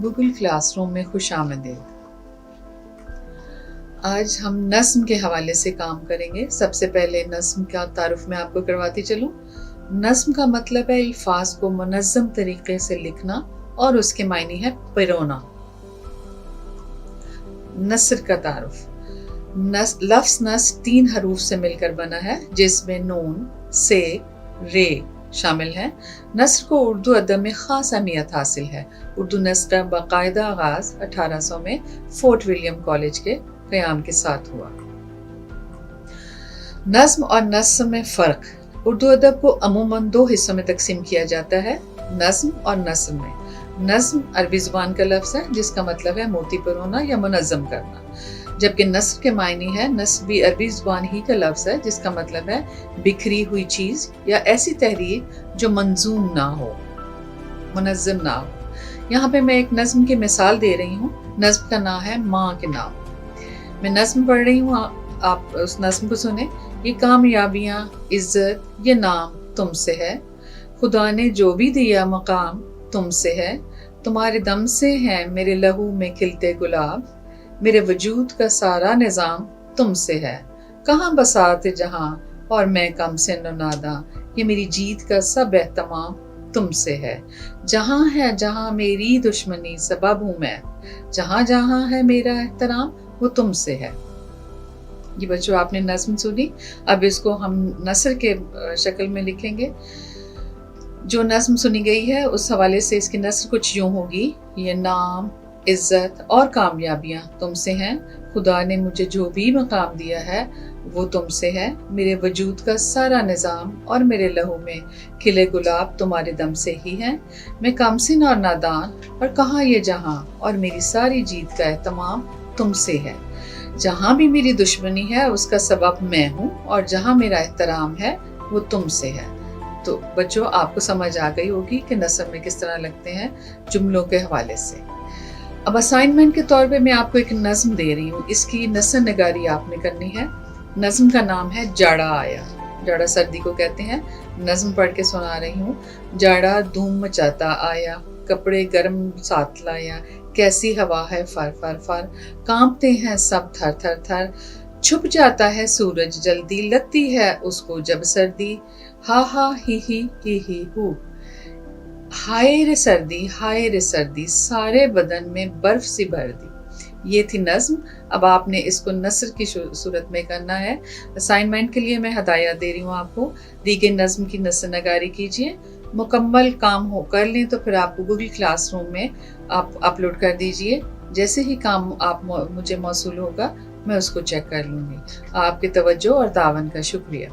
Google classroom में खुशामदीद। आज हम नज़्म के हवाले से काम करेंगे। सबसे पहले नज़्म का तारुफ मैं आपको करवाती चलूँ। नज़्म का मतलब है अल्फाज को मुनज़्ज़म तरीके से लिखना और उसके मायने है पिरोना। नस्र का तारुफ। लफ्ज़ नस्र 3 हरूफ से मिलकर बना है, जिसमें नून, से, रे शामिल है। नस्र को उर्दू अदब में ख़ास अहमियत हासिल है। उर्दू नस्र का बाकायदा आगाज़ 1800 में फोर्ट विलियम कॉलेज के क़याम के साथ हुआ। नज़्म और नस्र में फ़र्क। उर्दू अदब को अमूमन 2 हिस्सों में तकसीम किया जाता है, नज़्म और नस्र में। नज़्म अरबी ज़ुबान का लफ्ज़ है जिसका मतलब है मोती पिरोना या मुनज़्ज़म करना, जबकि नस्र के मायने है, नस्र भी अरबी ज़ुबान ही का लफ्ज़ है जिसका मतलब है बिखरी हुई चीज़ या ऐसी तहरीर जो मंजूम ना हो, मुनज़्ज़म ना हो। यहाँ पे मैं एक नज़्म की मिसाल दे रही हूँ। नज़्म का नाम है माँ के नाम। मैं नज़्म पढ़ रही हूँ, आप उस नज़्म को सुने। ये कामयाबियाँ, इज़्ज़त, ये नाम तुमसे है। खुदा ने जो भी दिया मकाम तुमसे है। तुम्हारे दम से हैं मेरे लहू में खिलते गुलाब। मेरे वजूद का सारा निज़ाम तुमसे है। कहाँ बसात जहाँ और मैं कम से नादा। ये मेरी जीत का सब एहतमाम तुमसे है। जहाँ है जहाँ मेरी दुश्मनी सबब हूँ मैं। जहाँ जहाँ है मेरा एहतराम वो तुमसे है। ये बच्चों आपने नज़्म सुनी। अब इसको हम नस्र के शक्ल में लिखेंगे। जो नज़्म सुनी गई है उस हवाले से इसकी नस्र कुछ यूँ होगी। ये नाम, इज़्ज़त और कामयाबियाँ तुमसे हैं। खुदा ने मुझे जो भी मकाम दिया है वो तुमसे है। मेरे वजूद का सारा निज़ाम और मेरे लहू में खिले गुलाब तुम्हारे दम से ही हैं। मैं कमसिन और नादान और कहाँ ये जहाँ और मेरी सारी जीत का एहतमाम तुमसे है। जहाँ भी मेरी दुश्मनी है उसका सबब मैं हूँ और जहाँ मेरा एहतराम है वो तुमसे है। तो बच्चों आपको समझ आ गई होगी कि नस्र में किस तरह लगते हैं जुमलों के हवाले से। अब असाइनमेंट के तौर पे मैं आपको एक नज़्म दे रही हूँ, इसकी नस्र निगारी आपने करनी है। नज़्म का नाम है जाड़ा आया। जाड़ा सर्दी को कहते हैं। नज़्म पढ़ के सुना रही हूँ। जाड़ा धूम मचाता आया, कपड़े गर्म साथ लाया। कैसी हवा है फर फर फर, कांपते हैं सब थर थर थर। छुप जाता है सूरज जल्दी, लगती है उसको जब सर्दी। हा हा ही हू। हाय रे सर्दी, सारे बदन में बर्फ सी भर दी। ये थी नज़्म। अब आपने इसको नस्र की सूरत में करना है। असाइनमेंट के लिए मैं हदायत दे रही हूँ आपको। दी गई नज़्म की नस्र नगारी कीजिए। मुकम्मल काम हो कर लें तो फिर आपको गूगल क्लासरूम में आप अपलोड कर दीजिए। जैसे ही काम आप मुझे मौसूल होगा मैं उसको चेक कर लूँगी। आपके तवज्जो और तावन का शुक्रिया।